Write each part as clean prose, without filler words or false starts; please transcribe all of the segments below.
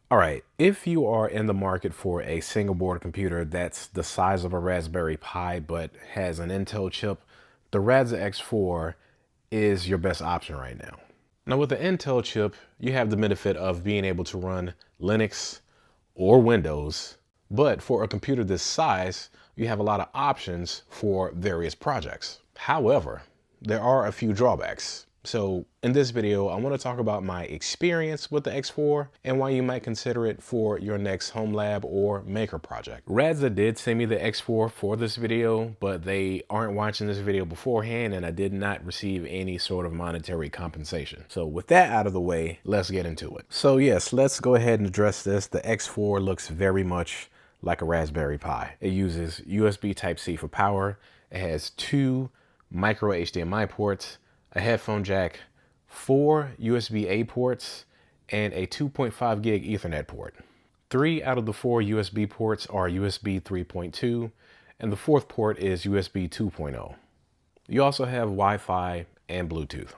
All right, if you are in the market for a single board computer that's the size of a Raspberry Pi but has an Intel chip, the Radxa X4 is your best option right now. Now with the Intel chip, you have the benefit of being able to run Linux or Windows, but for a computer this size, you have a lot of options for various projects. However, there are a few drawbacks. So in this video, I want to talk about my experience with the X4 and why you might consider it for your next home lab or maker project. Radxa did send me the X4 for this video, but they aren't watching this video beforehand and I did not receive any sort of monetary compensation. So with that out of the way, let's get into it. So yes, let's go ahead and address this. The X4 looks very much like a Raspberry Pi. It uses USB Type-C for power. It has 2 micro HDMI ports, a headphone jack, 4 USB-A ports, and a 2.5 gig Ethernet port. 3 out of the 4 USB ports are USB 3.2, and the 4th port is USB 2.0. You also have Wi-Fi and Bluetooth.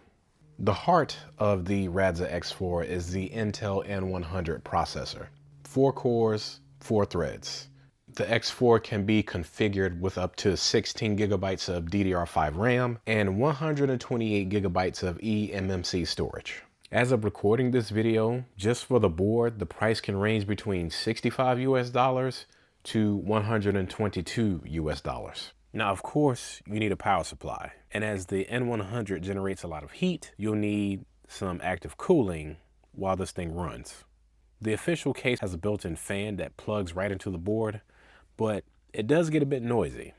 The heart of the Radxa X4 is the Intel N100 processor. 4 cores, 4 threads. The X4 can be configured with up to 16 gigabytes of DDR5 RAM and 128 gigabytes of eMMC storage. As of recording this video, just for the board, the price can range between $65 US to $122 US. Now, of course, you need a power supply. And as the N100 generates a lot of heat, you'll need some active cooling while this thing runs. The official case has a built-in fan that plugs right into the board, but it does get a bit noisy.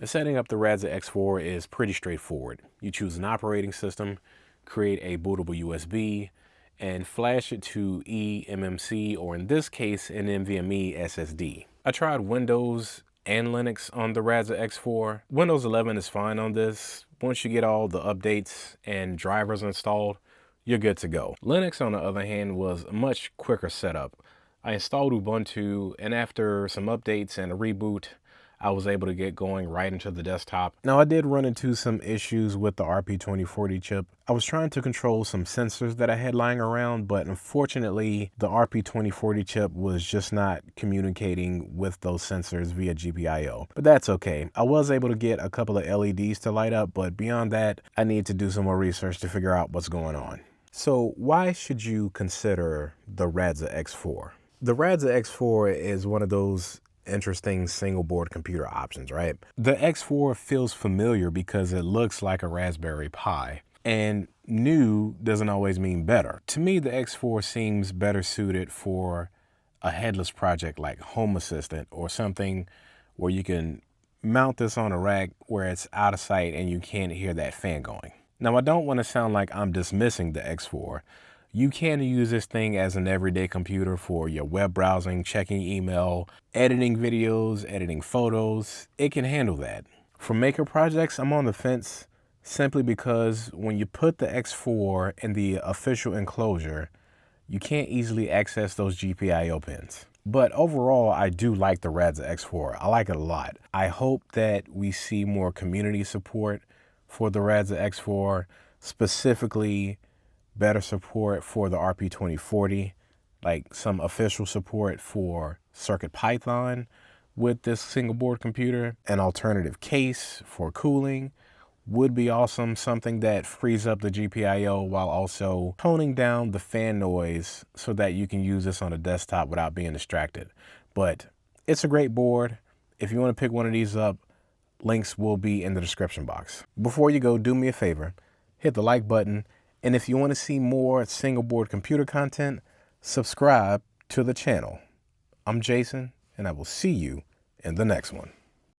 Setting up the Radxa X4 is pretty straightforward. You choose an operating system, create a bootable USB, and flash it to eMMC, or in this case, an NVMe SSD. I tried Windows and Linux on the Radxa X4. Windows 11 is fine on this. Once you get all the updates and drivers installed, you're good to go. Linux, on the other hand, was a much quicker setup. I installed Ubuntu, and after some updates and a reboot, I was able to get going right into the desktop. Now, I did run into some issues with the RP2040 chip. I was trying to control some sensors that I had lying around, but unfortunately, the RP2040 chip was just not communicating with those sensors via GPIO. But that's okay. I was able to get a couple of LEDs to light up, but beyond that, I need to do some more research to figure out what's going on. So why should you consider the Radxa X4? The Radxa X4 is one of those interesting single board computer options, right? The X4 feels familiar because it looks like a Raspberry Pi, and new doesn't always mean better. To me, the X4 seems better suited for a headless project like Home Assistant or something where you can mount this on a rack where it's out of sight and you can't hear that fan going. Now, I don't want to sound like I'm dismissing the X4. You can use this thing as an everyday computer for your web browsing, checking email, editing videos, editing photos. It can handle that. For maker projects, I'm on the fence simply because when you put the X4 in the official enclosure, you can't easily access those GPIO pins. But overall, I do like the Radxa X4. I like it a lot. I hope that we see more community support for the Radxa X4, specifically better support for the RP2040, like some official support for CircuitPython with this single board computer. An alternative case for cooling would be awesome, something that frees up the GPIO while also toning down the fan noise so that you can use this on a desktop without being distracted. But it's a great board. If you want to pick one of these up, links will be in the description box. Before you go, do me a favor, hit the like button, and if you want to see more single board computer content, subscribe to the channel. I'm Jason, and I will see you in the next one.